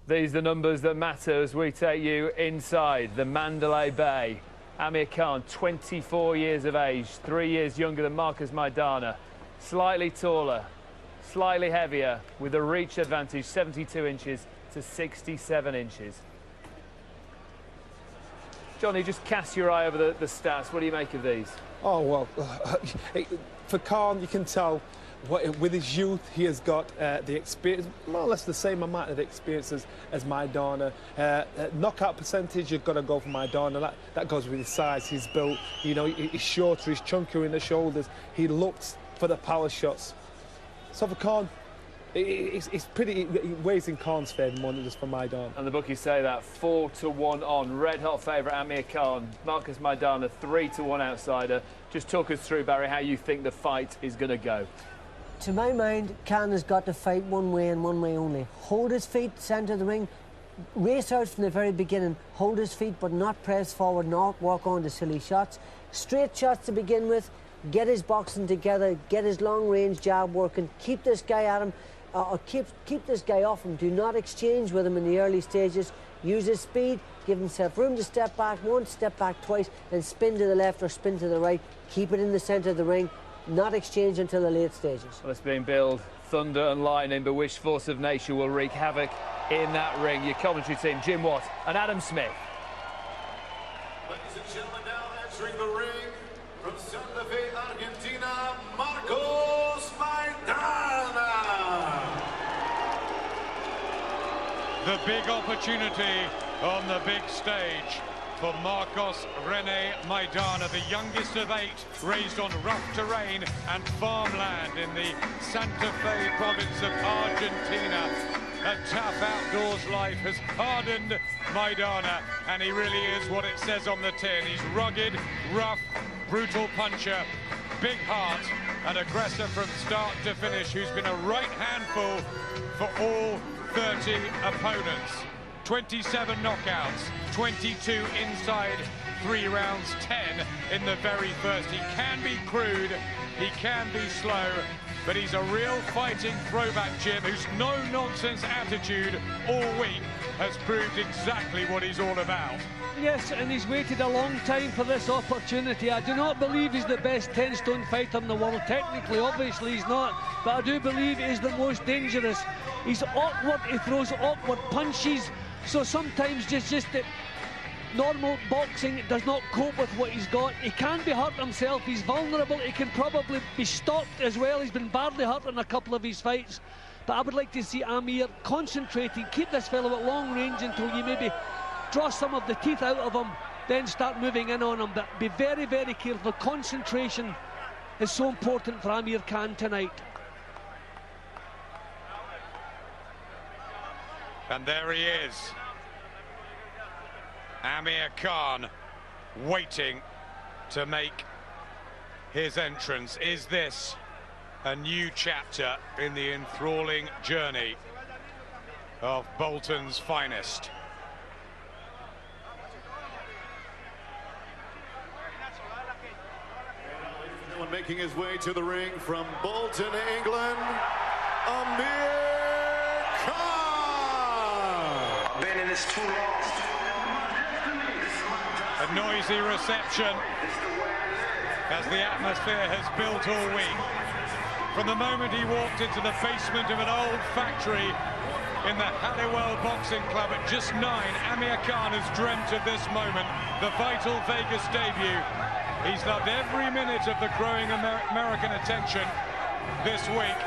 These are the numbers that matter as we take you inside the Mandalay Bay. Amir Khan, 24 years of age, 3 years younger than Marcus Maidana. Slightly taller, slightly heavier, with a reach advantage, 72 inches to 67 inches. Johnny, just cast your eye over the stats. What do you make of these? Oh, well, for Khan, you can tell with his youth, he has got the experience, more or less the same amount of experience as Maidana. Knockout percentage, you've got to go for Maidana. That goes with his size, his build. You know, he's shorter, he's chunkier in the shoulders. He looks for the power shots. So for Khan, it's pretty, it weighs in Khan's favour more than just for Maidana. And the bookies say that 4-1 on. Red hot favourite Amir Khan. Marcus Maidana, 3-1 outsider. Just talk us through, Barry, how you think the fight is going to go. To my mind, Khan has got to fight one way and one way only. Hold his feet, centre of the ring, race out from the very beginning, hold his feet but not press forward, not walk on to silly shots. Straight shots to begin with, get his boxing together, get his long range jab working, keep this guy at him, or keep this guy off him. Do not exchange with him in the early stages. Use his speed, give himself room to step back once, step back twice, and spin to the left or spin to the right. Keep it in the centre of the ring. Not exchange until the late stages. Well, it's being billed thunder and lightning, but which force of nature will wreak havoc in that ring? Your commentary team, Jim Watt and Adam Smith. Ladies and gentlemen, now entering the ring from Santa Fe, Argentina, Marcos Maidana. The big opportunity on the big stage for Marcos Rene Maidana, the youngest of 8, raised on rough terrain and farmland in the Santa Fe province of Argentina. A tough outdoors life has hardened Maidana, and he really is what it says on the tin. He's rugged, rough, brutal puncher, big heart, and aggressor from start to finish, who's been a right handful for all 30 opponents. 27 knockouts, 22 inside 3 rounds, 10 in the very first. He can be crude, he can be slow, but he's a real fighting throwback, Jim, whose no-nonsense attitude all week has proved exactly what he's all about. Yes, and he's waited a long time for this opportunity. I do not believe he's the best 10-stone fighter in the world. Technically, obviously, he's not, but I do believe he's the most dangerous. He's awkward, he throws awkward punches, so sometimes just that normal boxing does not cope with what he's got. He can be hurt himself, he's vulnerable, he can probably be stopped as well. He's been badly hurt in a couple of his fights. But I would like to see Amir concentrating, keep this fellow at long range until you maybe draw some of the teeth out of him, then start moving in on him. But be very, very careful. Concentration is so important for Amir Khan tonight. And there he is, Amir Khan, waiting to make his entrance. Is this a new chapter in the enthralling journey of Bolton's finest? Making his way to the ring from Bolton, England, Amir Khan. Been in this too long. A noisy reception as the atmosphere has built all week. From the moment he walked into the basement of an old factory in the Halliwell Boxing Club at just 9, Amir Khan has dreamt of this moment, the vital Vegas debut. He's loved every minute of the growing American attention this week.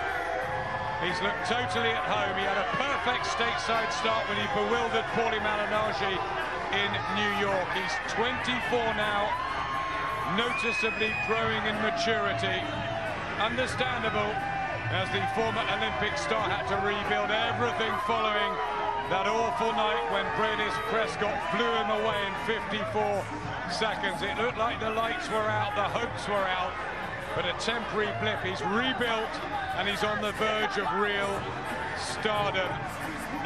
He's looked totally at home. He had a perfect stateside start when he bewildered Paulie Malignaggi in New York. He's 24 now, noticeably growing in maturity. Understandable, as the former Olympic star had to rebuild everything following that awful night when Bradis Prescott blew him away in 54 seconds. It looked like the lights were out, the hopes were out, but a temporary blip. He's rebuilt and he's on the verge of real stardom.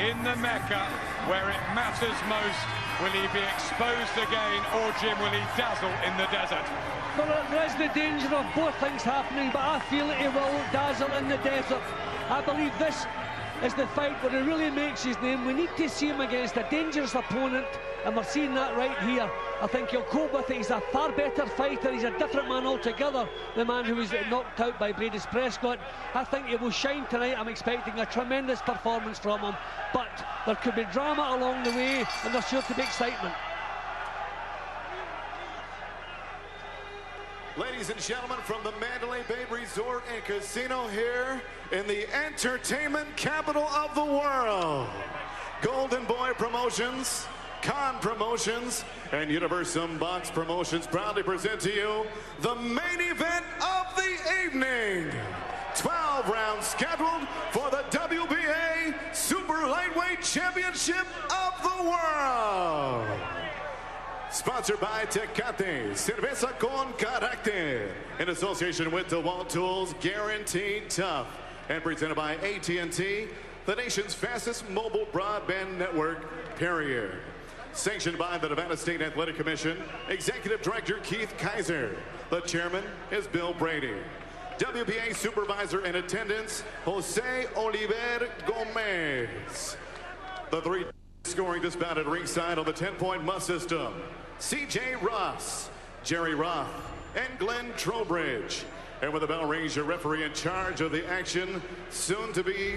In the Mecca, where it matters most, will he be exposed again, or Jim, will he dazzle in the desert? Well, there is the danger of both things happening, but I feel he will dazzle in the desert. I believe this is the fight where he really makes his name. We need to see him against a dangerous opponent, and we're seeing that right here. I think he'll cope with it. He's a far better fighter. He's a different man altogether, the man who was knocked out by Bradis Prescott. I think he will shine tonight. I'm expecting a tremendous performance from him, but there could be drama along the way, and there's sure to be excitement. Ladies and gentlemen, from the Mandalay Bay Resort and Casino here in the entertainment capital of the world, Golden Boy Promotions, Khan Promotions, and Universum Box Promotions proudly present to you the main event of the evening. 12 rounds scheduled for the WBA Super Lightweight Championship of the world. Sponsored by Tecate, Cerveza con Carácter, in association with DeWalt Tools, Guaranteed Tough, and presented by AT&T, the nation's fastest mobile broadband network, period. Sanctioned by the Nevada State Athletic Commission, Executive Director Keith Kaiser. The chairman is Bill Brady. WBA Supervisor in attendance, Jose Oliver Gomez. The three scoring this bout at ringside on the 10-point must system: C.J. Ross, Jerry Roth, and Glenn Trowbridge. And with the bell rings, your referee in charge of the action, soon to be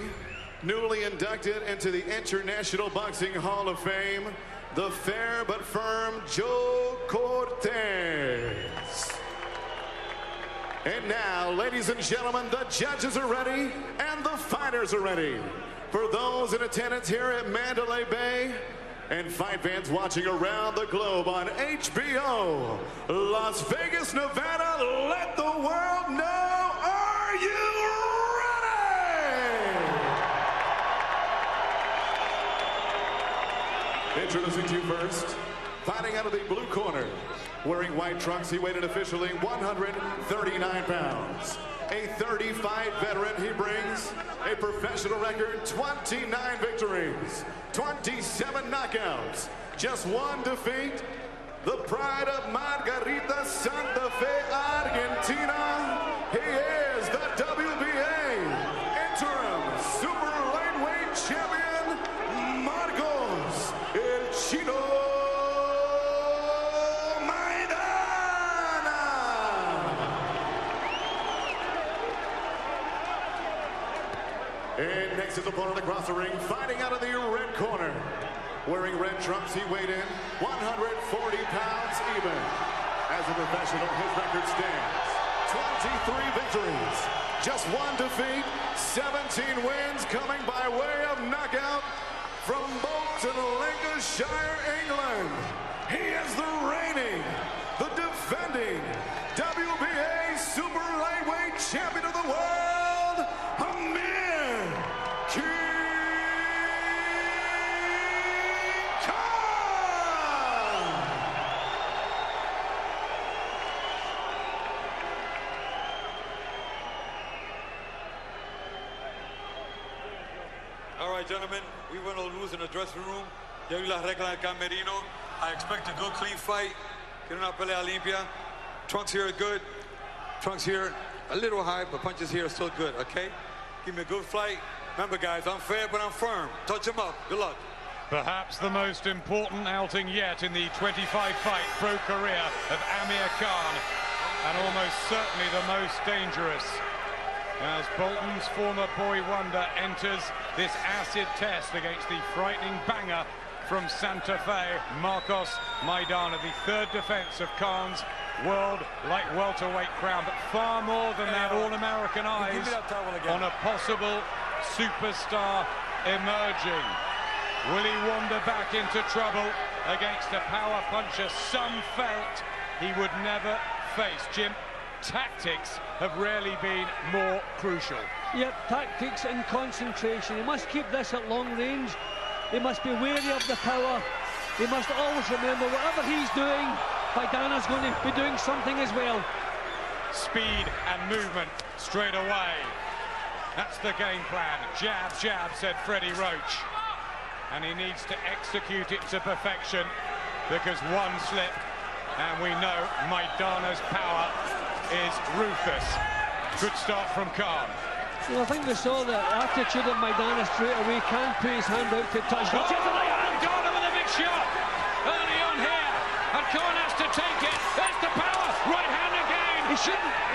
newly inducted into the International Boxing Hall of Fame, the fair but firm Joe Cortez. And now, ladies and gentlemen, the judges are ready and the fighters are ready. For those in attendance here at Mandalay Bay and fight fans watching around the globe on HBO, Las Vegas, Nevada, let the world know, are you ready? Introducing to you first, fighting out of the blue corner, wearing white trunks, he weighed in officially 139 pounds. A 30-fight veteran, he brings a professional record, 29 victories, 27 knockouts, just one defeat. The pride of Margarita, Santa Fe, Argentina. He is the WBA interim super lightweight champion, Marcos El Chino Maidana. And next is opponent across the ring, fighting out of the red corner. Wearing red trunks, he weighed in 140 pounds even. As a professional, his record stands 23 victories, just one defeat, 17 wins coming by way of knockout from Bolton, Lancashire, England. He is the reigning, the defending WBA Super Lightweight Champion of the world, Amir. All right, gentlemen, we win or lose in the dressing room. Ya vi las reglas del camerino. I expect a good, clean fight. Quiero una pelea limpia. Trunks here are good. Trunks here a little high, but punches here are still good, okay? Give me a good fight. Remember, guys, I'm fair, but I'm firm. Touch him up. Good luck. Perhaps the most important outing yet in the 25-fight pro career of Amir Khan, and almost certainly the most dangerous, as Bolton's former boy wonder enters this acid test against the frightening banger from Santa Fe, Marcos Maidana, the third defense of Khan's world light welterweight crown, but far more than that, all-American eyes on a possible superstar emerging. Will he wander back into trouble against a power puncher some felt he would never face? Jim, tactics have rarely been more crucial. Yep, tactics and concentration. He must keep this at long range. He must be wary of the power. He must always remember whatever he's doing, Maidana's going to be doing something as well. Speed and movement straight away. That's the game plan. Jab, jab, said Freddie Roach. And he needs to execute it to perfection, because one slip, and we know Maidana's power is ruthless. Good start from Khan. Well, I think we saw the attitude of Maidana straight away. Khan put his hand out to touch. Oh, the right hand, Donna with a big shot early on here, and Khan has to take it. There's the power, right hand again. He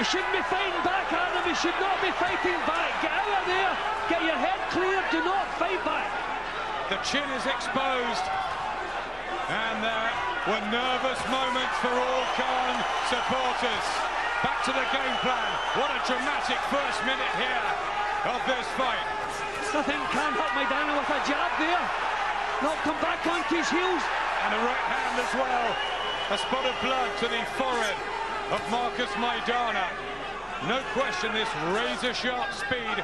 shouldn't be fighting back, Adam. He should not be fighting back. Get out of there, get your head clear, do not fight back. The chin is exposed, and there were nervous moments for all Khan supporters. Back to the game plan. What a dramatic first minute here of this fight. I think Khan hit Maidana with a jab there. Not come back onto his heels. And a right hand as well. A spot of blood to the forehead of Marcus Maidana. No question this razor-sharp speed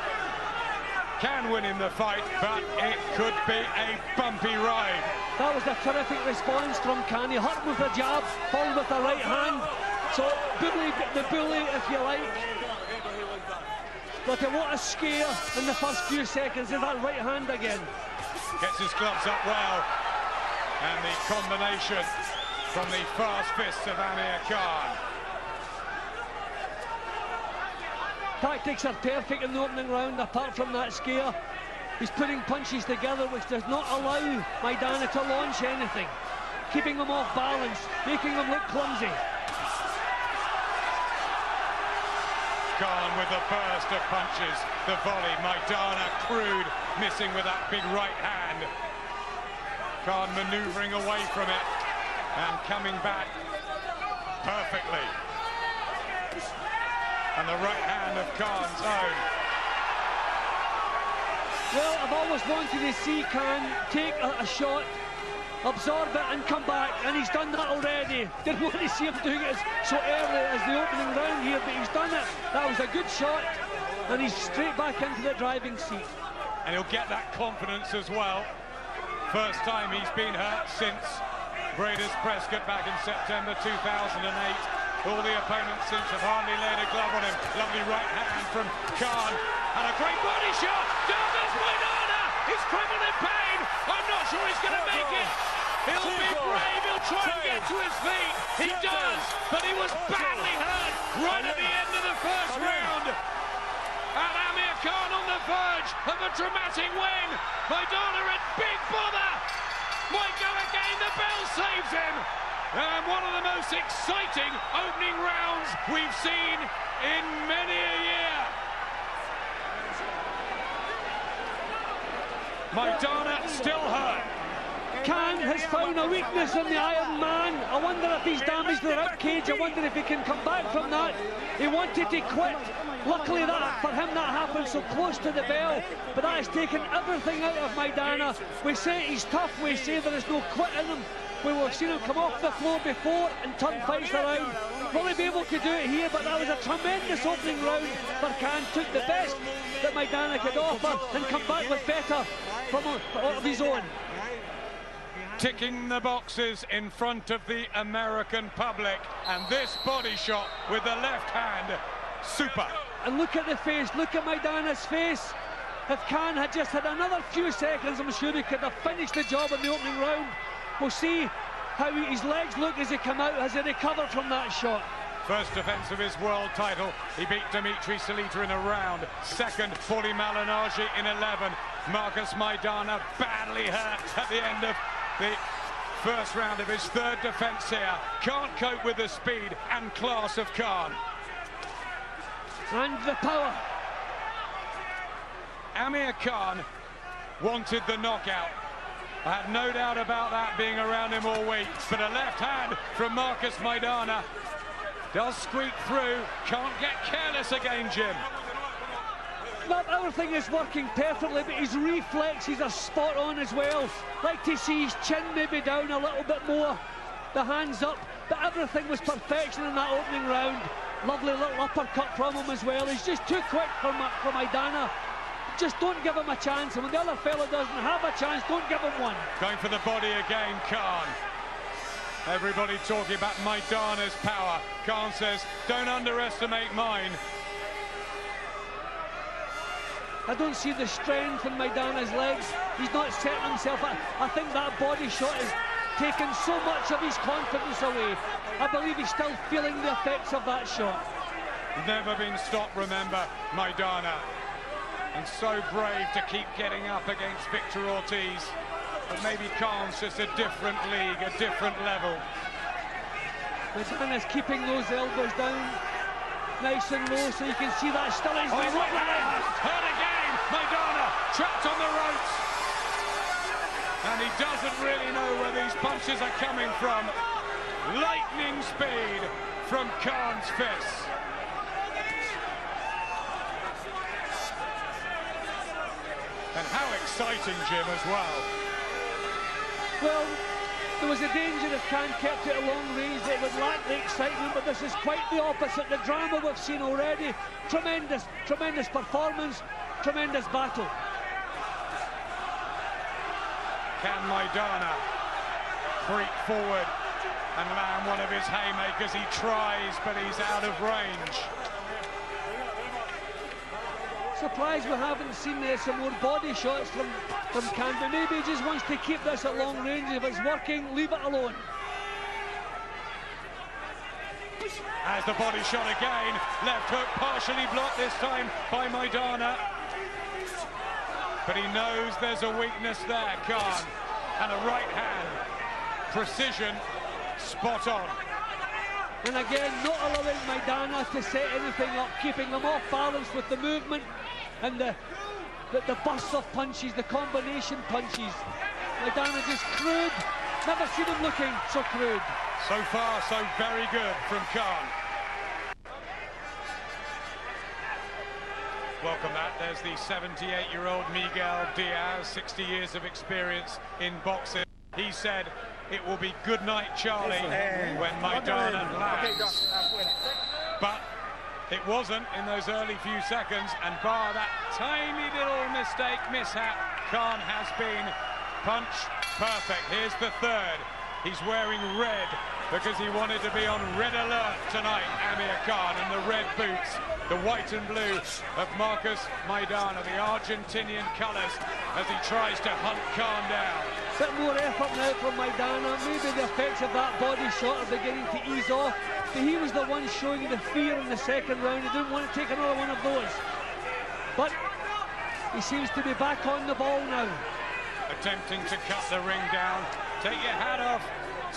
can win him the fight, but it could be a bumpy ride. That was a terrific response from Khan. He hurt with a jab, followed with a right hand. So, the bully, if you like. But what a scare in the first few seconds of that right hand again. Gets his gloves up well. And the combination from the fast fists of Amir Khan. Tactics are perfect in the opening round, apart from that scare. He's putting punches together which does not allow Maidana to launch anything. Keeping him off balance, making him look clumsy. Khan with the burst of punches, the volley. Maidana crude, missing with that big right hand. Khan manoeuvring away from it and coming back perfectly. And the right hand of Khan's own. Well, I've always wanted to see Khan take a shot, absorb it and come back, and he's done that already. Didn't want to see him doing it so early as the opening round here, but he's done it. That was a good shot, and he's straight back into the driving seat. And he'll get that confidence as well. First time he's been hurt since Bradus Prescott back in September 2008. All the opponents since have hardly laid a glove on him. Lovely right hand from Khan, and a great body shot. Down goes Maidana. He's crumbled in pain. I'm not sure he's going to make it. He'll be brave. He'll try and get to his feet. He does, but he was badly hurt right at the end of the first round. And Amir Khan on the verge of a dramatic win. Maidana in big bother. Might go again. The bell saves him. And one of the most exciting opening rounds we've seen in many a year. Maidana still hurt. Khan has found a weakness in the Iron Man. I wonder if he's damaged the ribcage. I wonder if he can come back from that. He wanted to quit. Luckily for him that happened so close to the bell, but that has taken everything out of Maidana. We say he's tough, we say there is no quit in him. We will have seen him come off the floor before and turn fights around. Will he be able to do it here? But that was a tremendous opening round for Khan. Took the best that Maidana could offer and come back with better of his own. Ticking the boxes in front of the American public, and this body shot with the left hand, super. And look at the face, look at Maidana's face. If Khan had just had another few seconds, I'm sure he could have finished the job in the opening round. We'll see how his legs look as he come out, as he recovered from that shot. First defence of his world title, he beat Dimitri Salita in a round. Second, Paulie Malignaggi in 11. Marcus Maidana badly hurt at the end of the first round of his third defence here. Can't cope with the speed and class of Khan. And the power. Amir Khan wanted the knockout. I had no doubt about that being around him all week. But a left hand from Marcus Maidana does squeak through. Can't get careless again, Jim. Not everything is working perfectly, but his reflexes are spot on as well. Like to see his chin maybe down a little bit more, the hands up, but everything was perfection in that opening round. Lovely little uppercut from him as well. He's just too quick for Maidana. Just don't give him a chance, and when the other fella doesn't have a chance, don't give him one. Going for the body again, Khan. Everybody talking about Maidana's power. Khan says, don't underestimate mine. I don't see the strength in Maidana's legs. He's not setting himself up. I think that body shot has taken so much of his confidence away. I believe he's still feeling the effects of that shot. Never been stopped, remember, Maidana. and so brave to keep getting up against Victor Ortiz. But maybe Khan's just a different league, a different level. Maidana's keeping those elbows down nice and low, so you can see that still is right hand, hurt again. Maidana trapped on the ropes, and he doesn't really know where these punches are coming from. Lightning speed from Khan's fists. And how exciting, Jim, as well. Well, there was a danger if Khan kept it a long range, it would lack the excitement, but this is quite the opposite. The drama we've seen already, tremendous performance, tremendous battle. Can Maidana creep forward and land one of his haymakers? He tries, but he's out of range. Surprised we haven't seen some more body shots from Khan, but maybe he just wants to keep this at long range. If it's working, leave it alone. As the body shot again, left hook partially blocked this time by Maidana. But he knows there's a weakness there, Khan. And a right hand, precision, spot on. And again, not allowing Maidana to set anything up, keeping them off balance with the movement and the bursts of punches, the combination punches. Maidana just crude. Never seen him looking so crude. So far, so very good from Khan. Welcome back. There's the 78-year-old Miguel Diaz, 60 years of experience in boxing. He said, it will be good night, Charlie, when Maidana lands. But it wasn't in those early few seconds, and bar that tiny little mishap, Khan has been punch perfect. Here's the third. He's wearing red because he wanted to be on red alert tonight, Amir Khan, in the red boots, the white and blue of Marcus Maidana, the Argentinian colours, as he tries to hunt Khan down. Bit more effort now from Maidana. Maybe the effects of that body shot are beginning to ease off. But he was the one showing the fear in the second round. He didn't want to take another one of those. But he seems to be back on the ball now. Attempting to cut the ring down. Take your hat off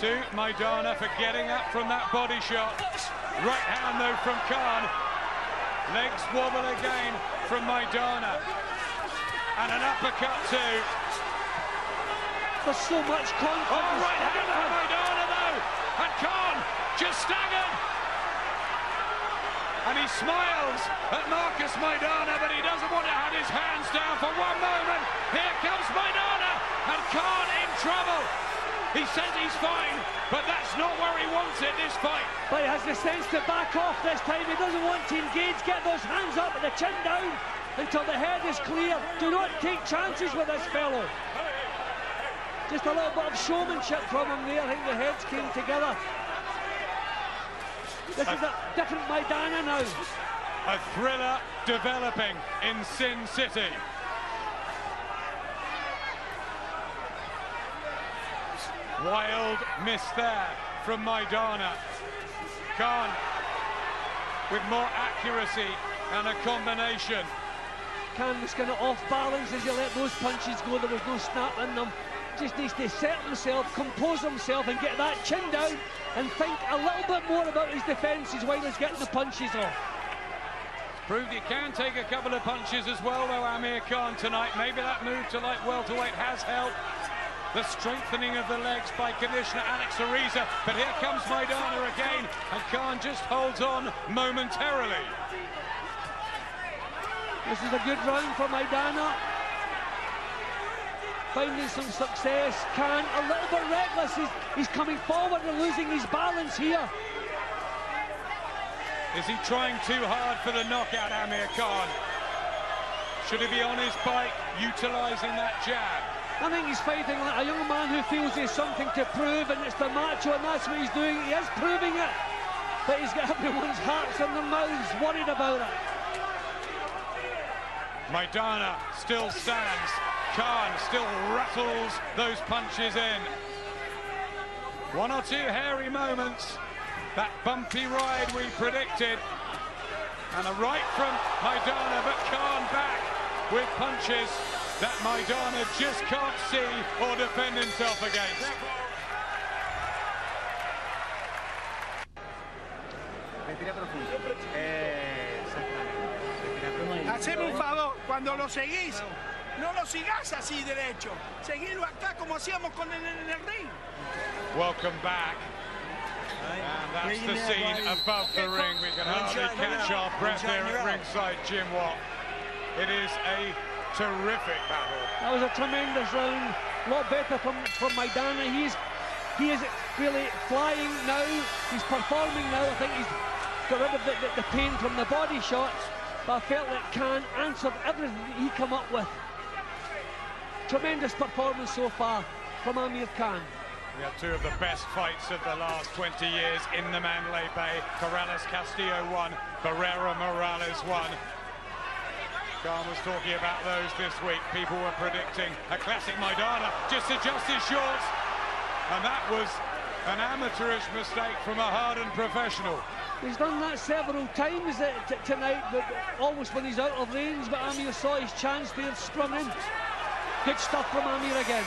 to Maidana for getting up from that body shot. Right hand though from Khan. Legs wobble again from Maidana. And an uppercut too. There's so much confidence. Oh, right hand from Maidana though. And Khan just staggered. And he smiles at Marcus Maidana, but he doesn't want to have his hands down for one moment. Here comes Maidana, and Khan in trouble. He says he's fine, but that's not where he wants it, this fight. But he has the sense to back off this time. He doesn't want to engage, get those hands up and the chin down until the head is clear. Do not take chances with this fellow. Just a little bit of showmanship from him there. I think the heads came together. This is a different Maidana now. A thriller developing in Sin City. Wild miss there from Maidana. Khan with more accuracy and a combination. Khan was kind of off balance as he let those punches go. There was no snap in them. Just needs to set himself, compose himself and get that chin down and think a little bit more about his defences while he's getting the punches off. Proved he can take a couple of punches as well though, Amir Khan, tonight. Maybe that move to light welterweight has helped. The strengthening of the legs by Conditioner Alex Ariza, but here comes Maidana again, and Khan just holds on momentarily. This is a good round for Maidana. Finding some success. Khan a little bit reckless. He's coming forward and losing his balance here. Is he trying too hard for the knockout, Amir Khan? Should he be on his bike, utilising that jab? I think he's fighting like a young man who feels he has something to prove, and it's the macho, and that's what he's doing. He is proving it, but he's got everyone's hearts and their mouths worried about it. Maidana still stands. Khan still rattles those punches in. One or two hairy moments. That bumpy ride we predicted. And a right from Maidana, but Khan back. with punches that Maidana just can't see or defend himself against. Haceme un favor, cuando lo seguís, no lo sigas así derecho. Seguilo acá como hacíamos con en el ring. Welcome back. And that's the scene above the ring. We can hardly catch our breath there at ringside, Jim Watt. It is a terrific battle. That was a tremendous round. A lot better from Maidana. He is really flying now. He's performing now. I think he's got rid of the pain from the body shots. But I felt that Khan answered everything he came up with. Tremendous performance so far from Amir Khan. We had two of the best fights of the last 20 years in the Mandalay Bay. Corrales Castillo won, Barrera Morales won. Khan was talking about those this week. People were predicting a classic Maidana, just adjust his shorts. And that was an amateurish mistake from a hardened professional. He's done that several times tonight, but always when he's out of range. But Amir saw his chance there, sprung in. Good stuff from Amir again.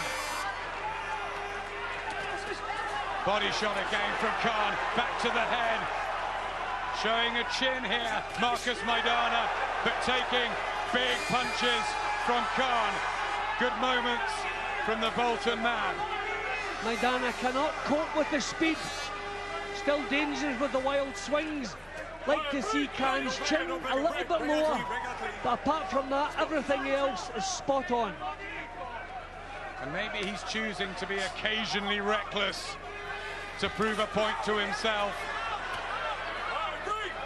Body shot again from Khan, back to the head. Showing a chin here, Marcus Maidana, but taking big punches from Khan. Good moments from the Bolton man. Maidana cannot cope with the speed. Still dangerous with the wild swings. Like to see Khan's chin a little bit lower. But apart from that, everything else is spot on. And maybe he's choosing to be occasionally reckless to prove a point to himself.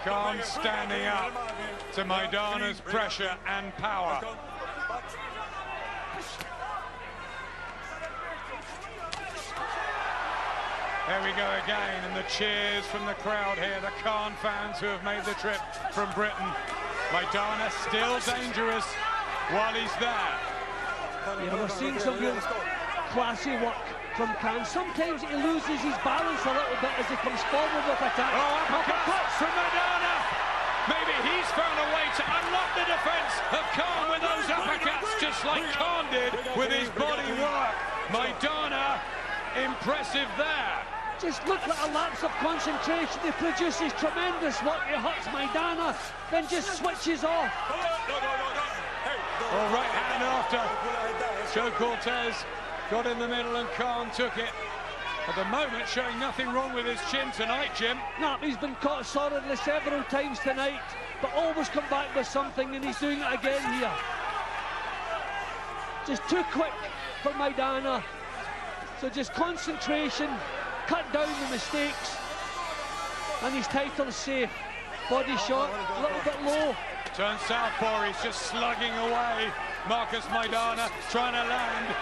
Khan standing up to Maidana's pressure and power. There we go again, and the cheers from the crowd here, the Khan fans who have made the trip from Britain. Maidana still dangerous while he's there. Yeah, we're seeing some real classy work from Khan. Sometimes he loses his balance a little bit as he comes forward with attack. Oh, uppercut from Maidana! Maybe he's found a way to unlock the defense of Khan with those uppercuts, just like Khan did with his body work. Maidana, impressive there. Just look at a lapse of concentration. He produces tremendous work. He hurts Maidana, then just switches off. All right hand after. Joe Cortez got in the middle and Khan took it. At the moment, showing nothing wrong with his chin tonight, Jim. No, he's been caught solidly several times tonight, but always come back with something, and he's doing it again here. Just too quick for Maidana. So just concentration, cut down the mistakes, and his title's safe. Body shot, a little bit low. Turn southpaw, he's just slugging away. Marcus Maidana trying to land.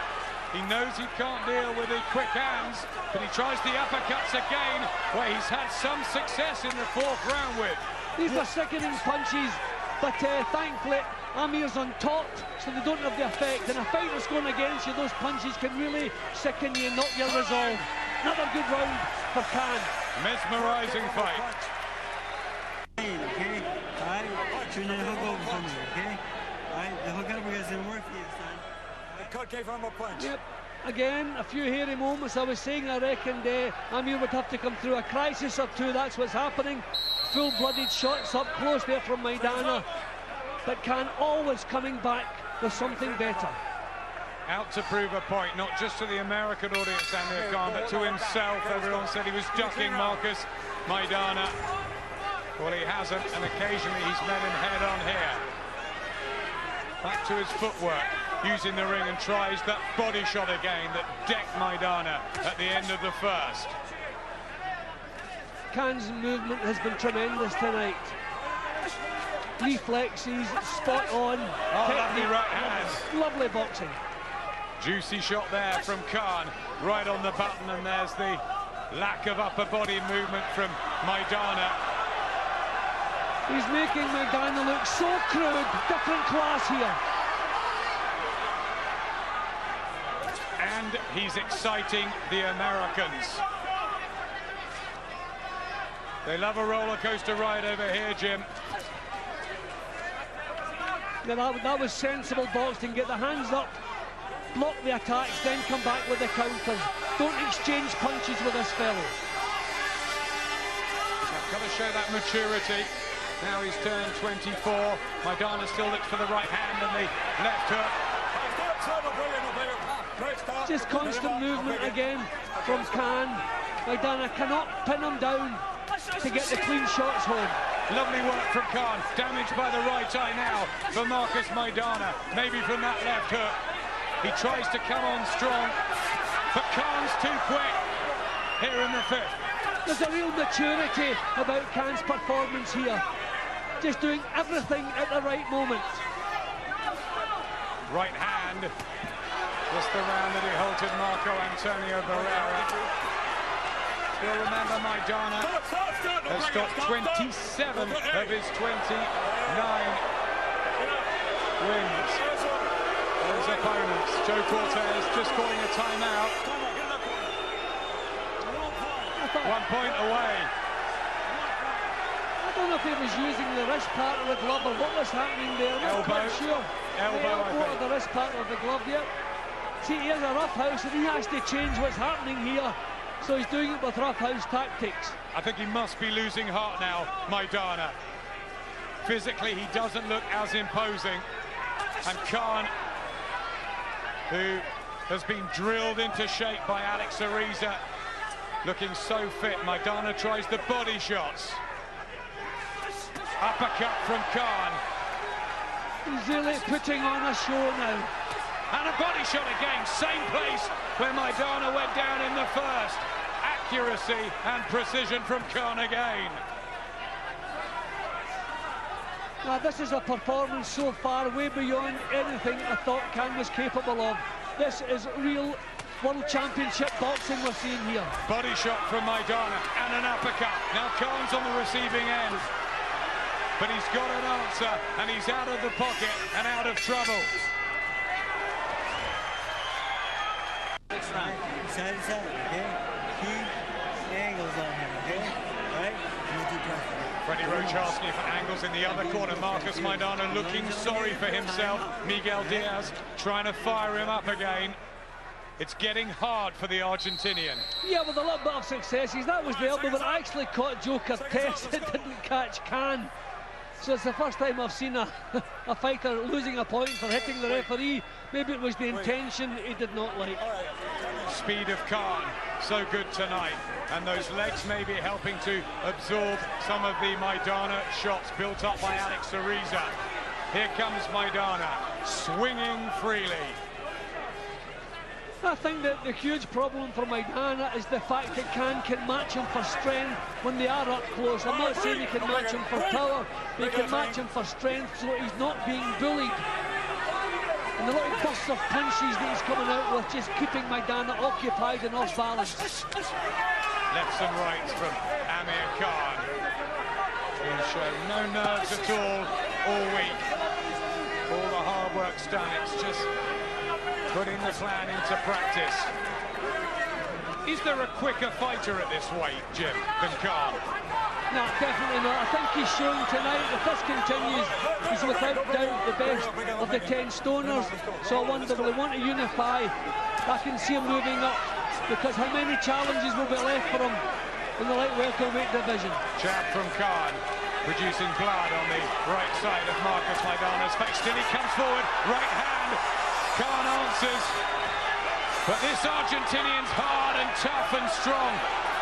He knows he can't deal with the quick hands, but he tries the uppercuts again, where he's had some success in the fourth round with. These are sickening punches, but thankfully Amir's on top, so they don't have the effect. In a fight that's going against you, those punches can really sicken you and knock your resolve. Another good round for Khan. Mesmerizing fight. Okay, alright, turn that hook over for me, okay? Alright, the hook over doesn't work for you, son. The cut gave him a punch. Yep. Again, a few hairy moments. I was saying I reckoned Amir would have to come through a crisis or two. That's what's happening. Full-blooded shots up close there from Maidana. But Khan always coming back with something better. Out to prove a point, not just to the American audience, Amir Khan, but to himself. Everyone said he was ducking Marcus Maidana. Well, he hasn't, and occasionally he's met him head-on here. Back to his footwork, using the ring, and tries that body shot again that decked Maidana at the end of the first. Khan's movement has been tremendous tonight. Reflexes, spot on. Oh, lovely right hand. Lovely boxing. Juicy shot there from Khan, right on the button, and there's the lack of upper body movement from Maidana. He's making Maidana look so crude, different class here. And he's exciting the Americans. They love a roller coaster ride over here, Jim. Yeah, that was sensible boxing. Get the hands up, block the attacks, then come back with the counters. Don't exchange punches with this fellow. I've got to show that maturity. Now he's turned 24. Maidana still looks for the right hand and the left hook. Just constant movement again from Khan. Maidana cannot pin him down to get the clean shots home. Lovely work from Khan. Damaged by the right eye now for Marcus Maidana. Maybe from that left hook. He tries to come on strong, but Khan's too quick here in the fifth. There's a real maturity about Khan's performance here. Just doing everything at the right moment. Right hand. Just the round that he halted Marco Antonio Barrera. Still remember, Maidana has stopped 27 of his 29 wins. Those opponents. Joe Cortez just calling a timeout. 1 point away. I don't know if he was using the wrist part of the glove or what was happening there. I'm not quite sure. Elbow, I think. The wrist part of the glove, yeah. See, here's a roughhouse and he has to change what's happening here. So he's doing it with roughhouse tactics. I think he must be losing heart now, Maidana. Physically, he doesn't look as imposing. And Khan, who has been drilled into shape by Alex Ariza, looking so fit. Maidana tries the body shots. Uppercut from Khan. He's really putting on a show now. And a body shot again, same place where Maidana went down in the first. Accuracy and precision from Khan again. Now this is a performance so far way beyond anything I thought Khan was capable of. This is real World Championship boxing we're seeing here. Body shot from Maidana and an uppercut. Now Khan's on the receiving end. But he's got an answer and he's out of the pocket and out of trouble. Side to side, okay? Keep angles on him, okay? All right? Freddie Roach asking for angles in the other corner. Marcus Maidana looking sorry for himself. Miguel Diaz trying to fire him up again. It's getting hard for the Argentinian. Yeah, with a little bit of successes. That was the elbow, but I actually caught Joe Cortez. It didn't catch Khan. So it's the first time I've seen a fighter losing a point for hitting the referee. Maybe it was the intention he did not like. Speed of Khan, so good tonight. And those legs may be helping to absorb some of the Maidana shots built up by Alex Ariza. Here comes Maidana, swinging freely. I think that the huge problem for Maidana is the fact that Khan can match him for strength when they are up close. I'm not saying he can match him for power, but he can match him for strength so he's not being bullied. And the little bursts of punches that he's coming out with, just keeping Maidana occupied and off balance. Lefts and rights from Amir Khan, who's shown no nerves at all week. All the hard work's done, it's just putting the plan into practice. Is there a quicker fighter at this weight, Jim, than Khan? No, definitely not. I think he's shown tonight, if this continues, he's without doubt the best of the 10 stoners. So I wonder, will they want to unify? I can see him moving up, because how many challenges will be left for him in the light welterweight division? Jab from Khan, producing blood on the right side of Marcus Maidana's face. Still he comes forward, right hand. Khan answers, but this Argentinian's hard and tough and strong,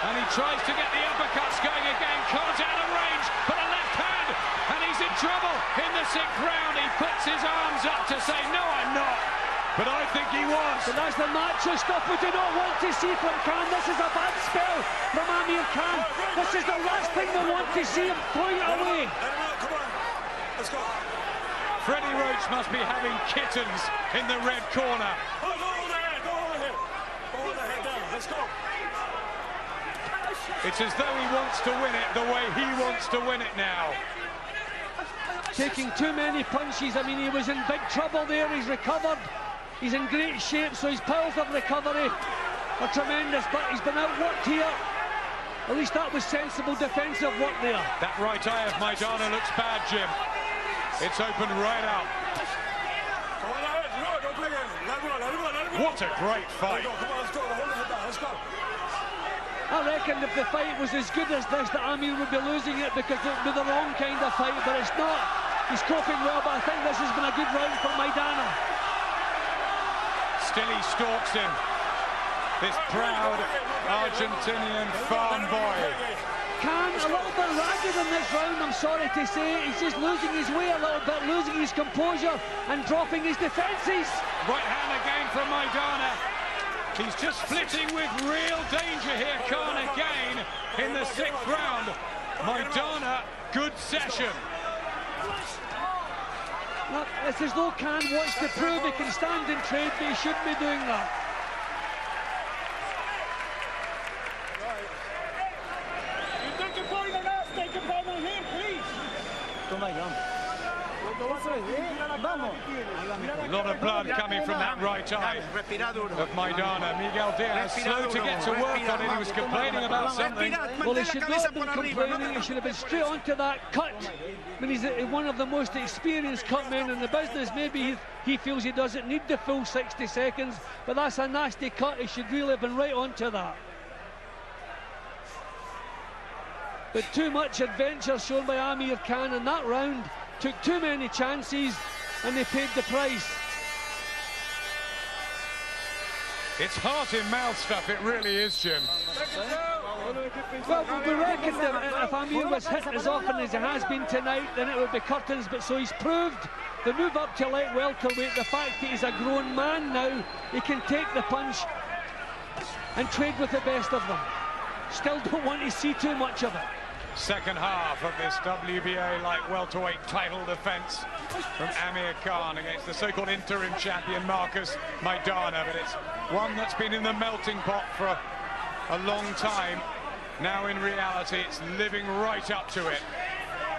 and he tries to get the uppercuts going again. Khan's out of range, but a left hand, and he's in trouble in the 6th round. He puts his arms up to say, no, I'm not, but I think he was. But that's the macho stuff we do not want to see from Khan. This is a bad spell from Amir Khan. This is the last thing we want to see him throwing it away. Come on, let's go. Freddie Roach must be having kittens in the red corner. Go over there. Go over there, down. Let's go. It's as though he wants to win it the way he wants to win it now. Taking too many punches. I mean, he was in big trouble there. He's recovered. He's in great shape, so his powers of recovery are tremendous, but he's been outworked here. At least that was sensible defensive work there. That right eye of Maidana looks bad, Jim. It's opened right up. What a great fight. I reckon if the fight was as good as this, that Amir would be losing it because it would be the wrong kind of fight, but it's not. He's coping well, but I think this has been a good round for Maidana. Still he stalks him. This proud Argentinian farm boy. Khan a little bit ragged in this round, I'm sorry to say. He's just losing his way a little bit, losing his composure and dropping his defences. Right hand again from Maidana. He's just flitting with real danger here, Khan again in the 6th round. Maidana, good session. Look, it's as though Khan wants to prove he can stand and trade, but he shouldn't be doing that. A lot of blood coming from that right eye of Maidana. Miguel Diaz slow to get to work on it. He was complaining about something. Well, he should not have been complaining. He should have been straight onto that cut. I mean, he's one of the most experienced cut men in the business. Maybe he feels he doesn't need the full 60 seconds, but that's a nasty cut. He should really have been right onto that. But too much adventure shown by Amir Khan in that round. Took too many chances and they paid the price. It's heart-in-mouth stuff, it really is, Jim. Well, we reckon that if Amir was hit as often as he has been tonight, then it would be curtains, but so he's proved the move up to light welterweight, the fact that he's a grown man now, he can take the punch and trade with the best of them. Still don't want to see too much of it. Second half of this WBA light welterweight title defense from Amir Khan against the so-called interim champion Marcus Maidana, but it's one that's been in the melting pot for a long time. Now in reality it's living right up to it.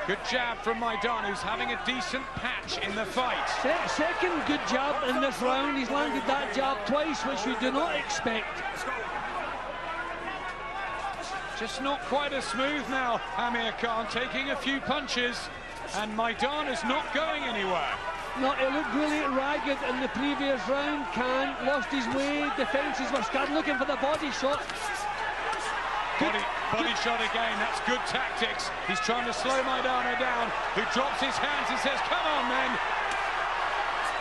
Good jab from Maidana, who's having a decent patch in the fight. Second good jab in this round. He's landed that jab twice, which we do not expect. Just not quite as smooth now, Amir Khan taking a few punches, and Maidana's not going anywhere. No, he looked really ragged in the previous round. Khan lost his way, defences were scared, looking for the body shot. Body shot again, that's good tactics. He's trying to slow Maidana down, who drops his hands and says, come on, men.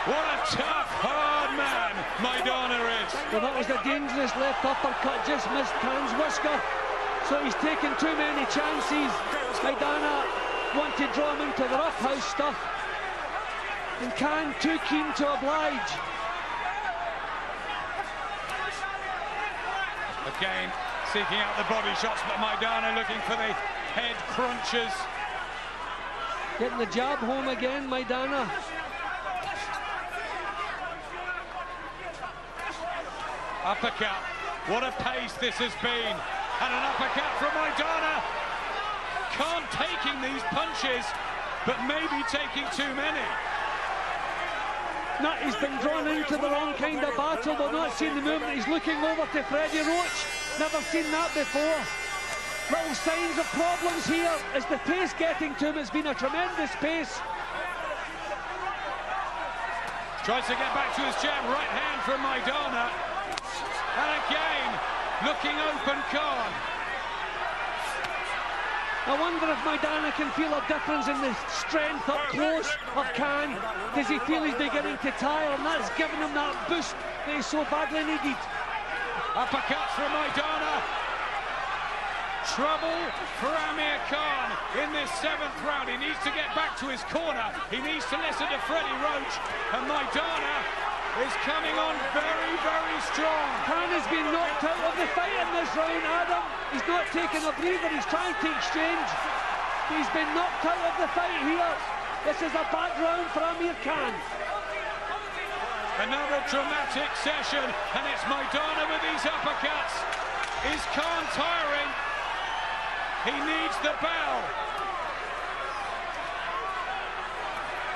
What a tough, hard man Maidana is. Well, that was a dangerous left uppercut, just missed Khan's whisker. So he's taken too many chances. Maidana want to draw him into the roughhouse stuff. And Khan too keen to oblige. Again, seeking out the body shots, but Maidana looking for the head crunches. Getting the jab home again, Maidana. Uppercut. What a pace this has been. And an uppercut from Maidana. Khan taking these punches, but maybe taking too many. No, he's been drawn into the wrong kind of battle. We're not seeing the movement. He's looking over to Freddie Roach. Never seen that before. Little signs of problems here. Is the pace getting to him? It's been a tremendous pace. Tries to get back to his jab. Right hand from Maidana. And again, looking open Khan. I wonder if Maidana can feel a difference in the strength up close of Khan. Does he feel he's beginning to tire, and that's giving him that boost that he so badly needed? Uppercut from Maidana. Trouble for Amir Khan in this 7th round. He needs to get back to his corner. He needs to listen to Freddie Roach. And Maidana is coming on very, very strong. Khan has been knocked out of the fight in this round, Adam. He's not taking a breather, he's trying to exchange. He's been knocked out of the fight here. This is a bad round for Amir Khan. Another dramatic session, and it's Maidana with these uppercuts. Is Khan tiring? He needs the bell.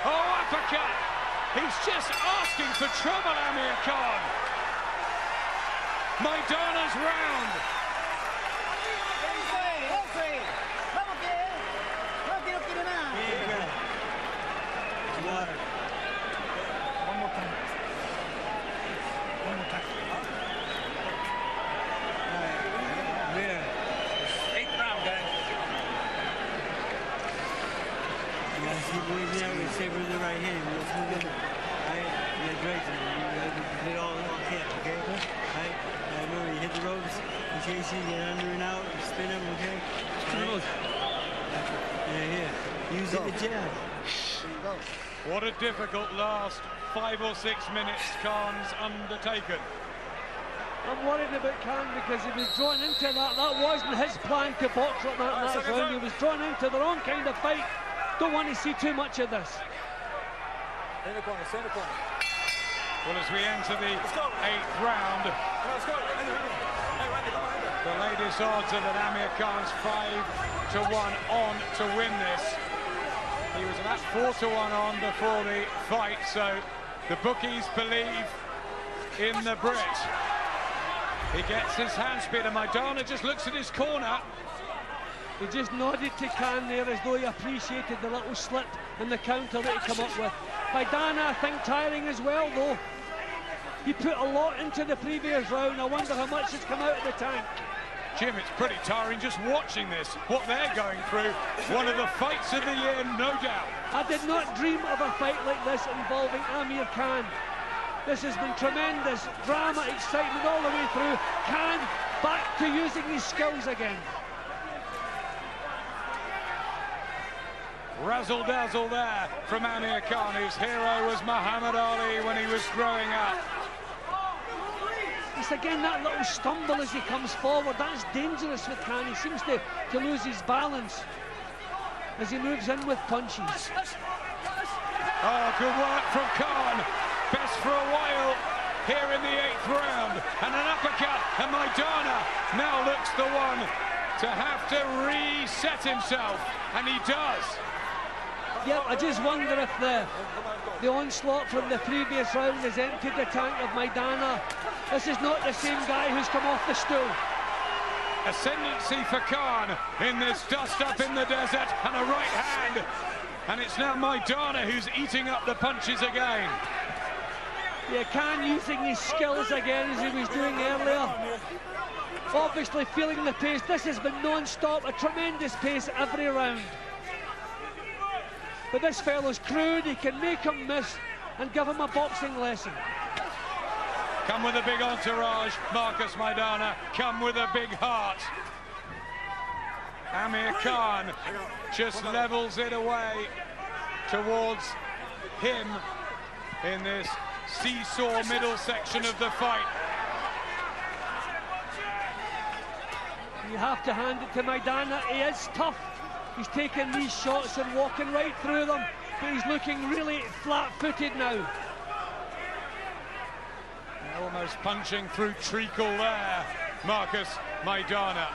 Oh, uppercut. He's just asking for trouble, Amir Khan. Maidana's round. safe with the right hand. Let's move in. Right? Yeah, great. You hit all hit, okay? Right? Remember, you hit the ropes, you chase you, get under and out, you spin them, okay? Right? Yeah, here. Use the jab. What a difficult last 5 or 6 minutes Khan's undertaken. I'm worried about Khan because he was drawn into that. That wasn't his plan to box like that in that round. He was drawn into the wrong kind of fight. Don't want to see too much of this. Well, as we enter the 8th round, the latest odds are that Amir Khan's 5-1 on to win this. He was about 4-1 on before the fight, so the bookies believe in the Brit. He gets his hand speed, and Maidana just looks at his corner. He just nodded to Khan there as though he appreciated the little slip and the counter that he come up with. Maidana, I think, tiring as well, though. He put a lot into the previous round. I wonder how much has come out of the tank. Jim, it's pretty tiring just watching this, what they're going through. One of the fights of the year, no doubt. I did not dream of a fight like this involving Amir Khan. This has been tremendous drama, excitement all the way through. Khan back to using his skills again. Razzle-dazzle there from Amir Khan, whose hero was Muhammad Ali when he was growing up. It's again that little stumble as he comes forward. That's dangerous with Khan. He seems to lose his balance as he moves in with punches. Oh, good work from Khan. Best for a while here in the 8th round. And an uppercut, and Maidana now looks the one to have to reset himself, and he does. Yep, I just wonder if the onslaught from the previous round has emptied the tank of Maidana. This is not the same guy who's come off the stool. Ascendancy for Khan in this dust up in the desert, and a right hand. And it's now Maidana who's eating up the punches again. Yeah, Khan using his skills again as he was doing earlier. Obviously feeling the pace. This has been non-stop, a tremendous pace every round. But this fellow's crude. He can make him miss and give him a boxing lesson. Come with a big entourage, Marcus Maidana. Come with a big heart. Amir Khan just levels it away towards him in this seesaw middle section of the fight. You have to hand it to Maidana. He is tough. He's taking these shots and walking right through them, but he's looking really flat-footed now. Almost punching through treacle there, Marcus Maidana.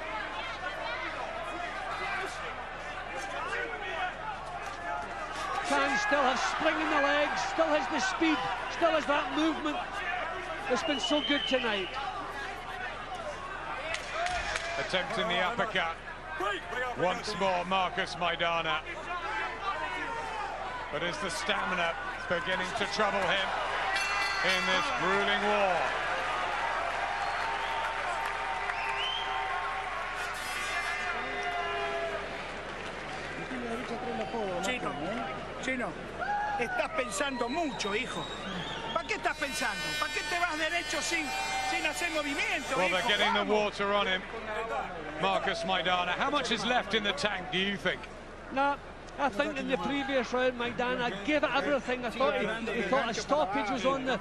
Khan still has spring in the legs, still has the speed, still has that movement. It's been so good tonight. Attempting the uppercut. Once more, Marcus Maidana. But is the stamina beginning to trouble him in this grueling war? Chino, estás pensando mucho, hijo. ¿Para qué estás pensando? ¿Para qué te vas derecho sin hacer movimiento, Well, hijo? they're getting the water on him, Marcus Maidana. How much is left in the tank, do you think? Nah, I think in the previous round, Maidana gave it everything. I thought he thought a stoppage was on the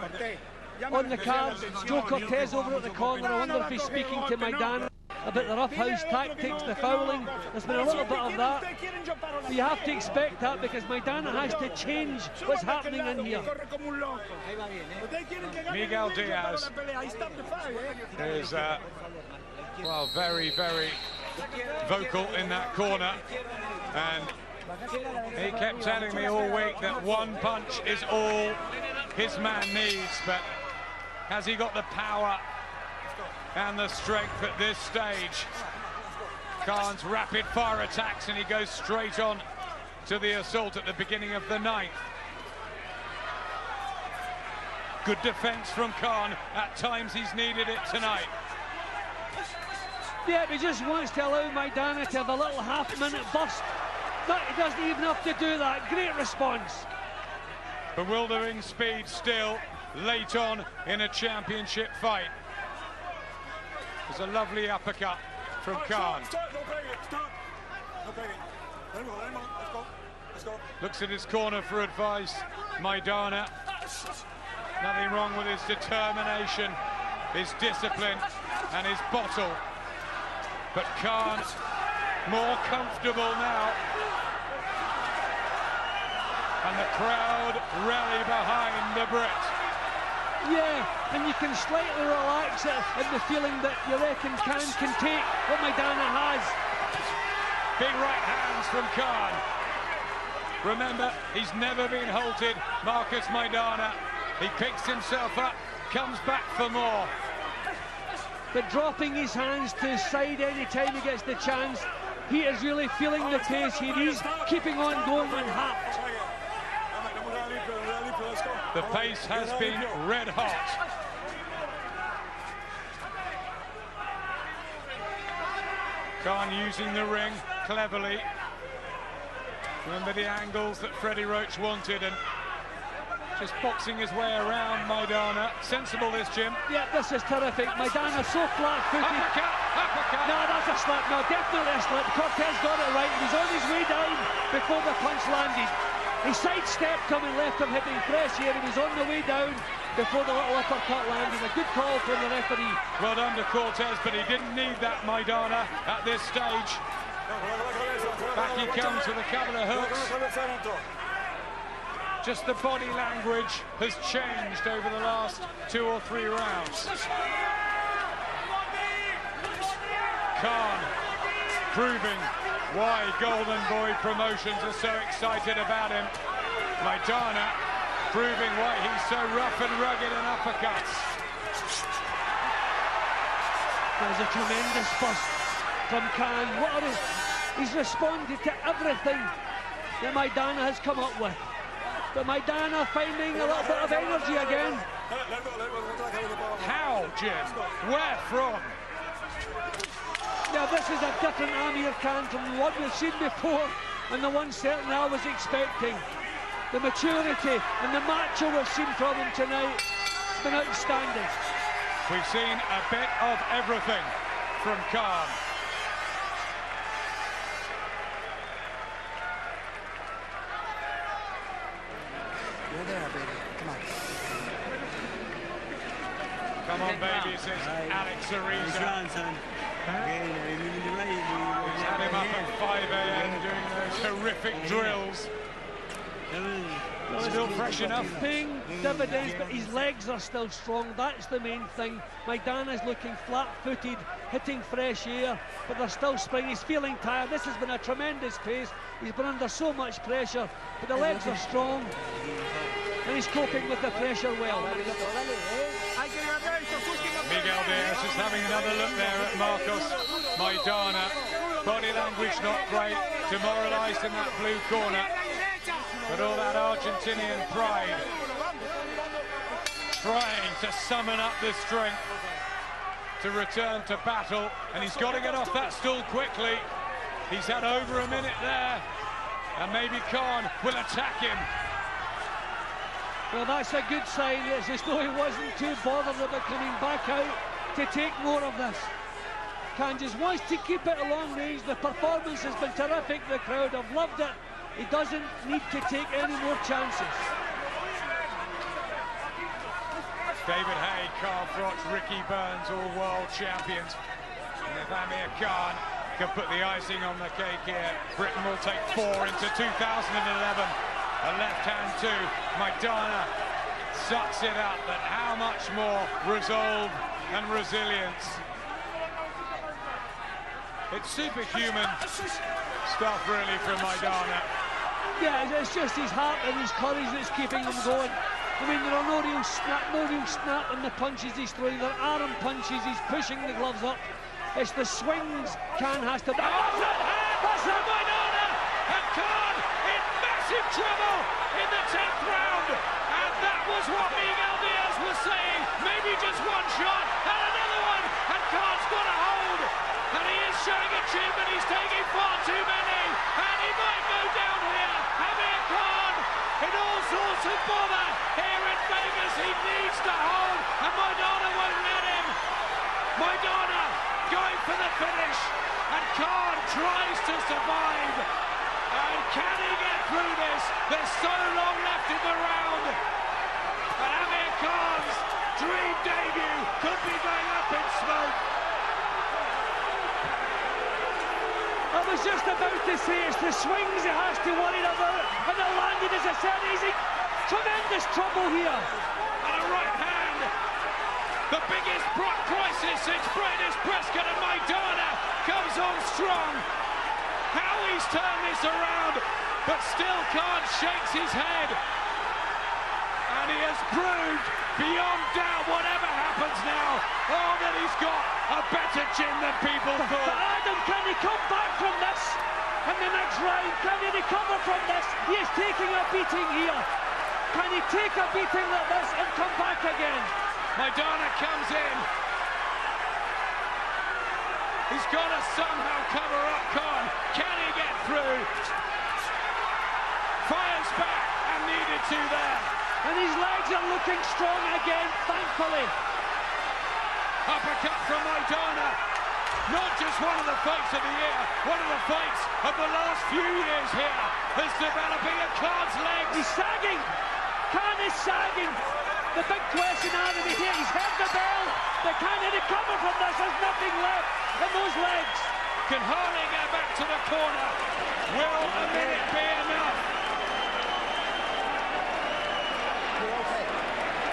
cards. Joe Cortez over at the corner. I wonder if he's speaking to Maidana about the roughhouse tactics, the fouling. There's been a little bit of that. But you have to expect that because Maidana has to change what's happening in here. Miguel Diaz is, well, very, very vocal in that corner. And he kept telling me all week that one punch is all his man needs, but has he got the power and the strength at this stage? Khan's rapid fire attacks, and he goes straight on to the assault at the beginning of the 9th. Good defense from Khan. At times he's needed it tonight. Yeah, he just wants to allow Maidana to have a little half-minute burst. But he doesn't even have to do that. Great response. Bewildering speed still, late on in a championship fight. There's a lovely uppercut from Khan. Looks at his corner for advice. Maidana. Nothing wrong with his determination, his discipline and his bottle. But Khan more comfortable now. And the crowd rally behind the Brit. Yeah, and you can slightly relax at the feeling that you reckon Khan can take what Maidana has. Big right hands from Khan. Remember, he's never been halted, Marcus Maidana. He picks himself up, comes back for more. But dropping his hands to his side any time he gets the chance, he is really feeling the pace here. He's keeping on going unhapped. The pace has been red hot. Khan using the ring cleverly. Remember the angles that Freddie Roach wanted, and just boxing his way around Maidana. Sensible this, Jim. Yeah, this is terrific. Maidana so flat-footed. Uppercut. No, that's a slap. No, definitely a slap. Cortez got it right. He was on his way down before the punch landed. He sidestepped coming left him, hitting fresh here. He was on the way down before the little uppercut landed. A good call from the referee. Well done to Cortez, but he didn't need that, Maidana, at this stage. Back he comes with a couple of hooks. Just the body language has changed over the last 2 or 3 rounds. Khan proving why Golden Boy Promotions are so excited about him. Maidana proving why he's so rough and rugged in uppercuts. There's a tremendous bust from Khan. He's responded to everything that Maidana has come up with. But Maidana finding a little bit of energy again. How, Jim? Where from? Now this is a different Amir Khan from the one we've seen before, and the one certainly I was expecting. The maturity and the macho we've seen from him tonight has been outstanding. We've seen a bit of everything from Khan. You're there, baby. Come on. Come on, baby, says Alex Ariza. Nice round, son. Okay, you're right. He's had him up at 5 a.m. doing those horrific drills. Still fresh enough. Paying dividends, but his legs are still strong. That's the main thing. Maidana's looking flat-footed, hitting fresh air, but they're still spring. He's feeling tired. This has been a tremendous pace. He's been under so much pressure, but the legs are strong, and he's coping with the pressure well. Miguel Diaz is having another look there at Marcos Maidana. Body language not great, demoralised in that blue corner. But all that Argentinian pride, trying to summon up the strength to return to battle, and he's got to get off that stool quickly. He's had over a minute there, and maybe Khan will attack him. Well, that's a good sign. It's as though he wasn't too bothered about coming back out to take more of this. Khan just wants to keep it a long range. The performance has been terrific. The crowd have loved it. He doesn't need to take any more chances. David Haye, Carl Froch, Ricky Burns, all world champions. And if Amir Khan can put the icing on the cake here, Britain will take 4 into 2011. A left hand too. Maidana sucks it up, but how much more resolve and resilience. It's superhuman stuff really from Maidana. Yeah, it's just his heart and his courage that's keeping him going. I mean, there are no real snap in the punches he's throwing. They're arm punches, he's pushing the gloves up. It's the swings Khan has to... That's Maidana! And Khan in massive trouble in the 10th round. And that was what Miguel Diaz was saying. Maybe just one shot and another one. And Khan's got a hold. And he is showing a chin, but he's taking far too many. And he might go down here. Amir Khan in all sorts of bother here in Vegas. He needs to hold, and Maidana won't let him. Maidana going for the finish, and Khan tries to survive. And can he get through this? There's so long left in the round. And Amir Khan's dream debut could be going up in smoke. I was just about to say it's the swings he has to worry about, and the landing, as I said, he's in tremendous trouble here. And a right hand, the biggest crisis since Brandis Prescott, and Maidana comes on strong. How he's turned this around, but still Khan shakes his head. And he has proved beyond doubt, whatever happens now, that he's got a better chin than people thought. But Adam, can he come back from this in the next round? Can he recover from this? He is taking a beating here. Can he take a beating like this and come back again? Maidana comes in. He's got to somehow cover up Khan. Can he get through? Fires back and needed to there. And his legs are looking strong again, thankfully. Uppercut from Maidana. Not just one of the fights of the year, one of the fights of the last few years here is developing at Khan's legs. He's sagging. Khan is sagging. The big question out of here, he's heard the bell, but can he recover from this? There's nothing left in those legs. Can hardly get back to the corner. Will a minute be enough? You're okay.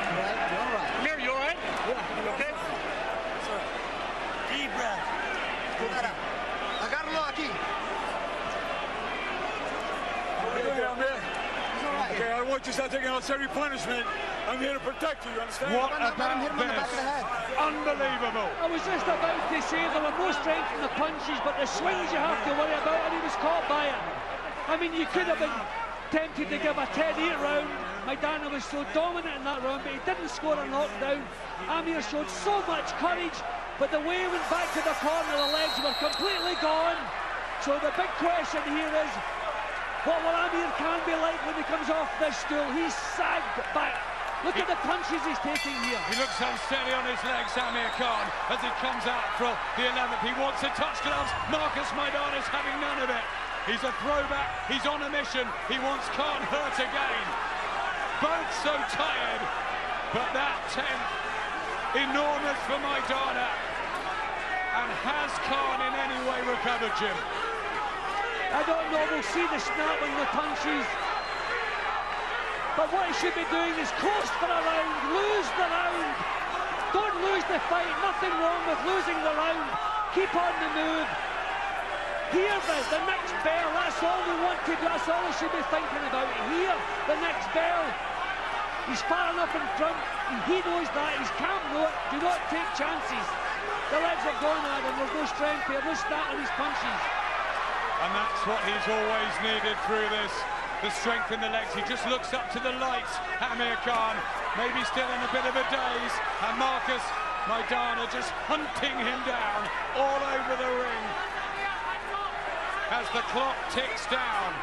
All right, you're all right. Amir, you all right? Yeah, You okay? Sorry. Deep breath. Agárralo aquí. How are you doing, Amir? He's all right. Okay, I want you to start taking unnecessary punishment. I'm here to protect you, you understand? What Let him about hit him on the back of the this? head. Unbelievable. I was just about to say there were no strength in the punches, but the swings you have to worry about, and he was caught by it. I mean, you could have been tempted to give a 10-8 round. Maidana was so dominant in that round, but he didn't score a knockdown. Amir showed so much courage, but the way he went back to the corner, the legs were completely gone. So the big question here is, what will Amir Khan be like when he comes off this stool? He's sagged back. Look at the punches he's taking here. He looks unsteady on his legs, Amir Khan, as he comes out from the 11th. He wants to touch gloves. Marcus Maidana is having none of it. He's a throwback. He's on a mission. He wants Khan hurt again. Both so tired, but that 10th, enormous for Maidana. And has Khan in any way recovered, Jim? I don't know, we'll see the snap on the punches. But what he should be doing is coast for a round, lose the round. Don't lose the fight, nothing wrong with losing the round. Keep on the move. Here, the next bell, that's all we want to do, that's all we should be thinking about. Here, the next bell. He's far enough in front, and he knows that. He's calm, do not take chances. The legs are gone, Adam, there's no strength here, no snap on his punches. And that's what he's always needed through this. The strength in the legs. He just looks up to the lights. Amir Khan maybe still in a bit of a daze. And Marcus Maidana just hunting him down all over the ring as the clock ticks down.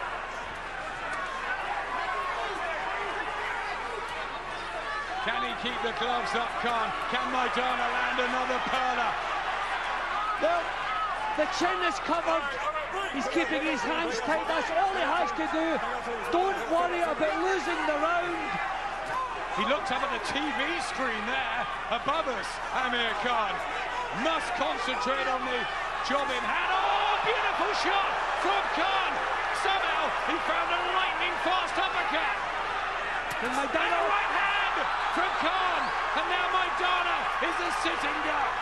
Can he keep the gloves up, Khan? Can Maidana land another perler? Well, the chin is covered. He's keeping his hands tight. That's all he has to do. Don't worry about losing the round. He looked up at the TV screen there above us, Amir Khan. Must concentrate on the job in hand. Oh, beautiful shot from Khan. Somehow he found a lightning fast uppercut. And And a right hand from Khan. And now Maidana is a sitting duck.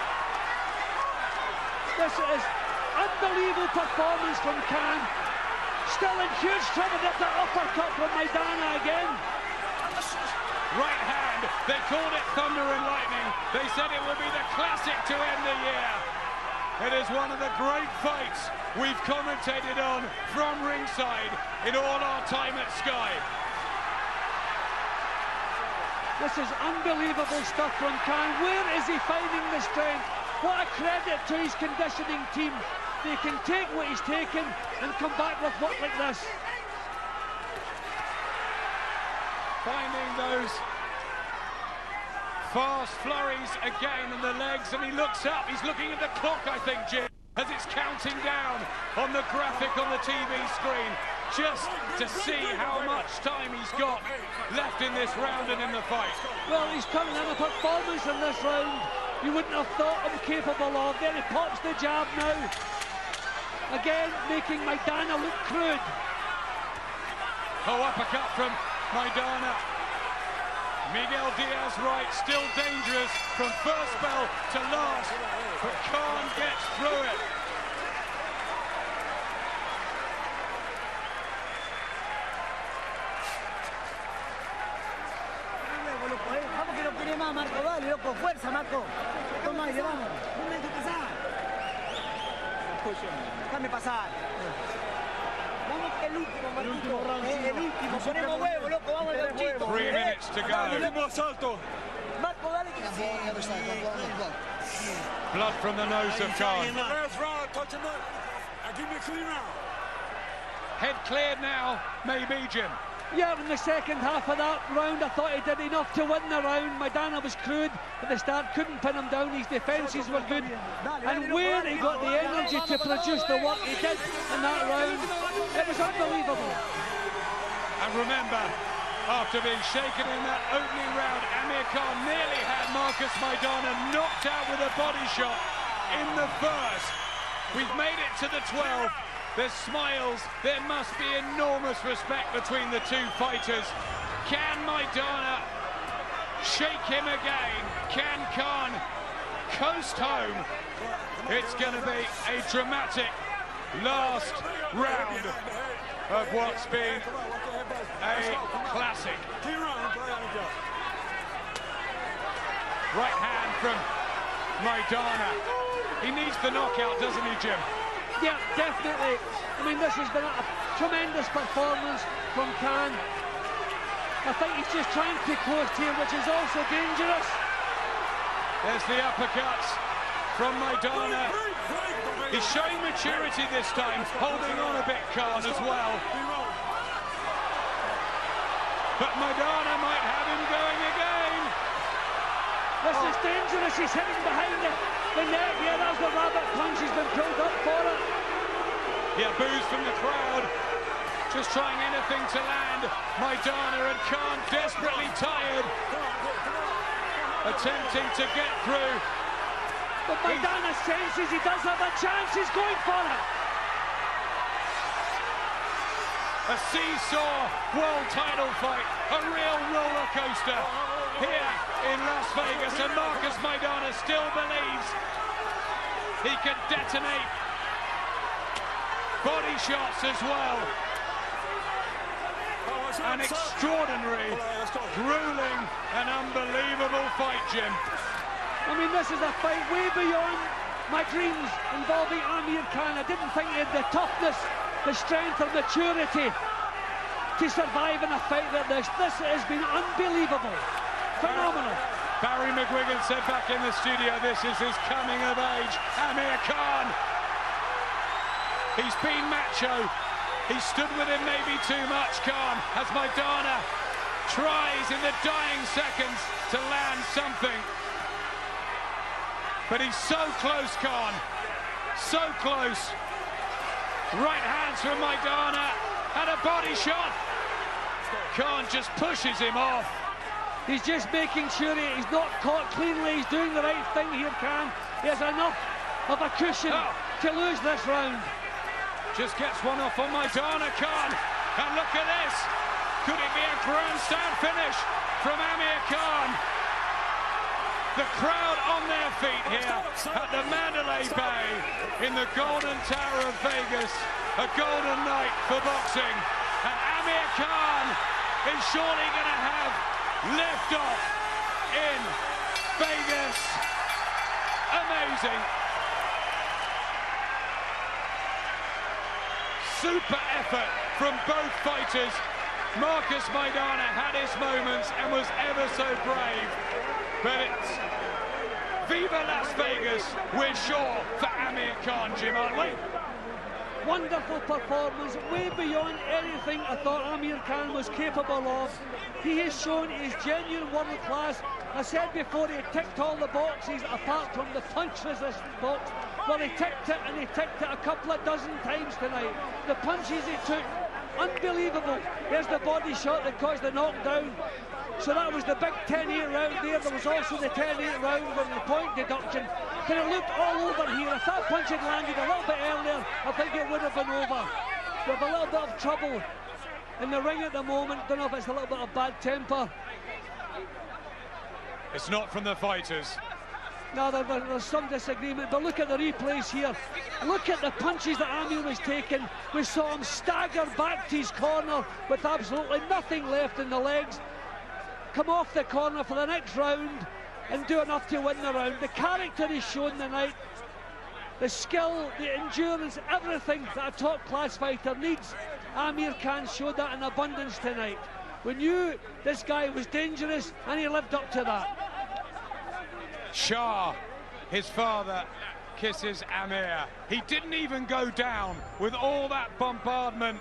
This is unbelievable performance from Khan. Still in huge trouble with the uppercut from Maidana again. Right hand. They called it thunder and lightning. They said it would be the classic to end the year. It is one of the great fights we've commentated on from ringside in all our time at Sky. This is unbelievable stuff from Khan. Where is he finding the strength? What a credit to his conditioning team. They can take what he's taken and come back with work like this. finding those fast flurries again in the legs, and he looks up. He's looking at the clock, I think, Jim, as it's counting down on the graphic on the TV screen, just to see how much time he's got left in this round and in the fight. Well, he's coming in a performance in this round you wouldn't have thought him capable of. There he pops the jab now. Again, making Maidana look crude. Oh, uppercut from Maidana. Miguel Diaz right, still dangerous from first bell to last, but Khan gets through it. Vamos que no tiene más, Marco, dale, loco, fuerza, Marco. Toma aire, vamos. No me dejes pasar. Déjame pasar. Vamos el último, Marquito. El último, ponemos huevo, loco, vamos al gauchito. 3 minutes to go. Marco, dale que Blood from the nose of Khan. Head cleared now, maybe, Jim. Yeah, in the second half of that round, I thought he did enough to win the round. Maidana was crude at the start, couldn't pin him down. His defences were good. And where he got the energy to produce the work he did in that round, it was unbelievable. And remember, after being shaken in that opening round, Amir Khan nearly had Marcus Maidana knocked out with a body shot in the first. We've made it to the 12. There's smiles. There must be enormous respect between the two fighters. Can Maidana shake him again? Can Khan coast home? It's going to be a dramatic last round of what's been a classic. Right hand from Maidana. He needs the knockout, doesn't he, Jim? Yeah, definitely. I mean, this has been a tremendous performance from Khan. I think he's just trying to coast here, which is also dangerous. There's the uppercuts from Maidana. He's showing maturity this time, holding on a bit, Khan, as well. But Maidana might have him going again. This is dangerous. He's hitting behind the net. Yeah, that's the rabbit punch. He's been pulled up for it. Yeah, boos from the crowd. Just trying anything to land. Maidana and Khan desperately tired. Attempting to get through. But Maidana senses he does have a chance. He's going for it. A seesaw world title fight. A real roller coaster here in Las Vegas. And Marcus Maidana still believes he can detonate body shots as well. An extraordinary, grueling and unbelievable fight, Jim. I mean, this is a fight way beyond my dreams involving Amir Khan. I didn't think he had the toughness, the strength or maturity to survive in a fight like this. This has been unbelievable. Phenomenal. Barry McGuigan said back in the studio, this is his coming of age. Amir Khan. He's been macho. He stood with him maybe too much, Khan, as Maidana tries in the dying seconds to land something. But he's so close, Khan. So close. Right hands from Maidana and a body shot. Khan just pushes him off. He's just making sure he's not caught cleanly. He's doing the right thing here, Khan. He has enough of a cushion to lose this round. Just gets one off on Maidana, Khan. And look at this. Could it be a grandstand finish from Amir Khan? The crowd on their feet here at the Mandalay Bay in the Golden Tower of Vegas. A golden night for boxing. And Amir Khan is surely going to have liftoff in Vegas. Amazing. Super effort from both fighters. Marcus Maidana had his moments and was ever so brave. But it's Viva Las Vegas, we're sure, for Amir Khan, Jim, aren't we? Wonderful performance, way beyond anything I thought Amir Khan was capable of. He has shown his genuine world class. I said before, he ticked all the boxes apart from the punch resistance box. Well, he ticked it, and he ticked it a couple of dozen times tonight. The punches he took, unbelievable. There's the body shot that caused the knockdown. So that was the big 10-8 round there. There was also the 10-8 round with the point deduction. Kind of looked all over here. If that punch had landed a little bit earlier, I think it would have been over. We have a little bit of trouble in the ring at the moment. Don't know if it's a little bit of bad temper. It's not from the fighters. No, there's some disagreement, but look at the replays here. Look at the punches that Amir was taking. We saw him stagger back to his corner with absolutely nothing left in the legs. Come off the corner for the next round and do enough to win the round. The character he's shown tonight, the skill, the endurance, everything that a top-class fighter needs. Amir Khan showed that in abundance tonight. We knew this guy was dangerous, and he lived up to that. Shah, his father, kisses Amir. He didn't even go down with all that bombardment.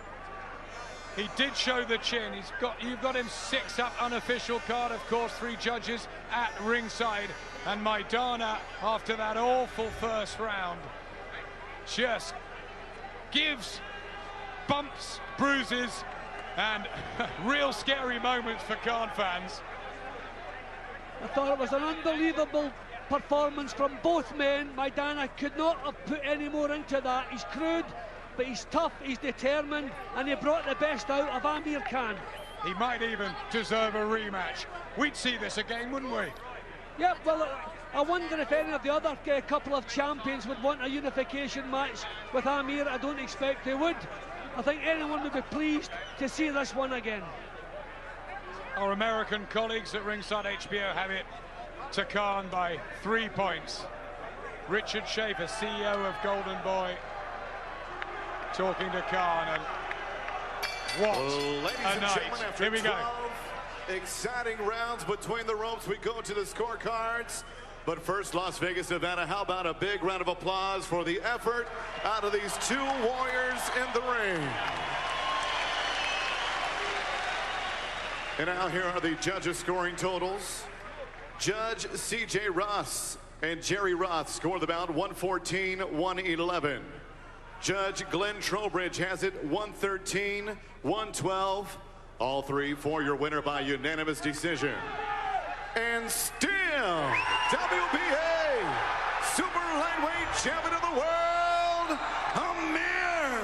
He did show the chin. You've got him 6 up, unofficial card, of course, 3 judges at ringside. And Maidana, after that awful first round, just gives bumps, bruises, and real scary moments for Khan fans. I thought it was an unbelievable performance from both men. Maidana could not have put any more into that. He's crude, but he's tough, he's determined, and he brought the best out of Amir Khan. He might even deserve a rematch. We'd see this again, wouldn't we? Yeah, well, I wonder if any of the other couple of champions would want a unification match with Amir. I don't expect they would. I think anyone would be pleased to see this one again. Our American colleagues at Ringside HBO have it to Khan by 3 points. Richard Schaefer, CEO of Golden Boy, talking to Khan, and what a night. Here we go. Exciting rounds between the ropes. We go to the scorecards. But first, Las Vegas, Nevada, how about a big round of applause for the effort out of these 2 warriors in the ring. And now here are the judges' scoring totals. Judge C.J. Ross and Jerry Roth score the bout 114-111. Judge Glenn Trowbridge has it 113-112. All 3 for your winner by unanimous decision. And still, WBA Super Lightweight Champion of the World, Amir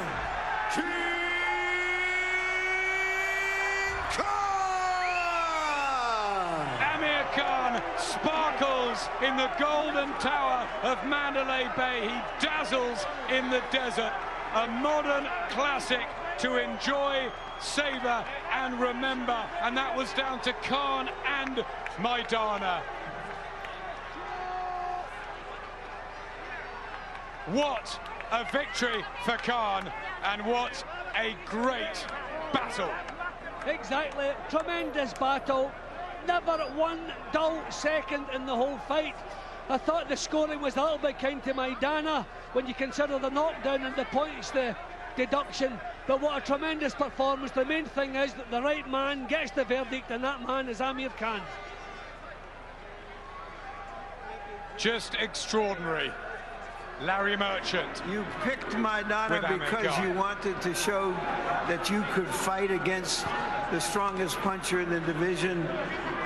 Khan sparkles in the golden tower of Mandalay Bay. He dazzles in the desert. A modern classic to enjoy, savor, and remember. And that was down to Khan and Maidana. What a victory for Khan, and what a great battle. Exactly, tremendous battle. Never one dull second in the whole fight. I thought the scoring was a little bit kind to Maidana when you consider the knockdown and the points, the deduction. But what a tremendous performance. The main thing is that the right man gets the verdict, and that man is Amir Khan. Just extraordinary. Larry Merchant. You picked Maidana because you wanted to show that you could fight against the strongest puncher in the division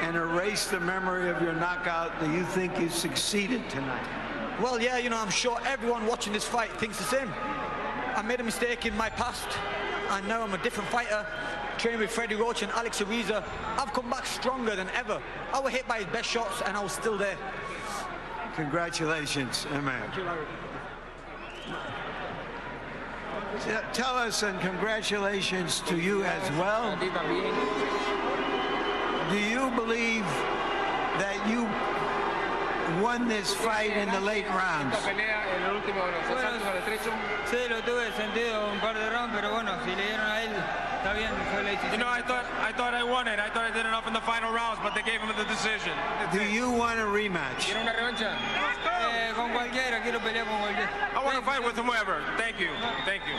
and erase the memory of your knockout. Do you think you succeeded tonight? Well, yeah, you know, I'm sure everyone watching this fight thinks the same. I made a mistake in my past, and now I'm a different fighter. Training with Freddie Roach and Alex Ariza, I've come back stronger than ever. I was hit by his best shots, and I was still there. Congratulations, Amir. Thank you, Larry. Tell us, and congratulations to you as well. Do you believe that you won this fight in the late rounds? Sí, lo tuve sentido un par de rounds, pero bueno, si le dieron a él, está bien, fue la decisión. You know, I thought I won it. I thought I did enough in the final rounds, but they gave him the decision. Do you want a rematch? ¿Quiere una revancha? Con cualquiera, quiero pelear con cualquiera. I want to fight with whoever. Thank you. Thank you.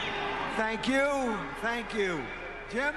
Thank you. Thank you. Jim?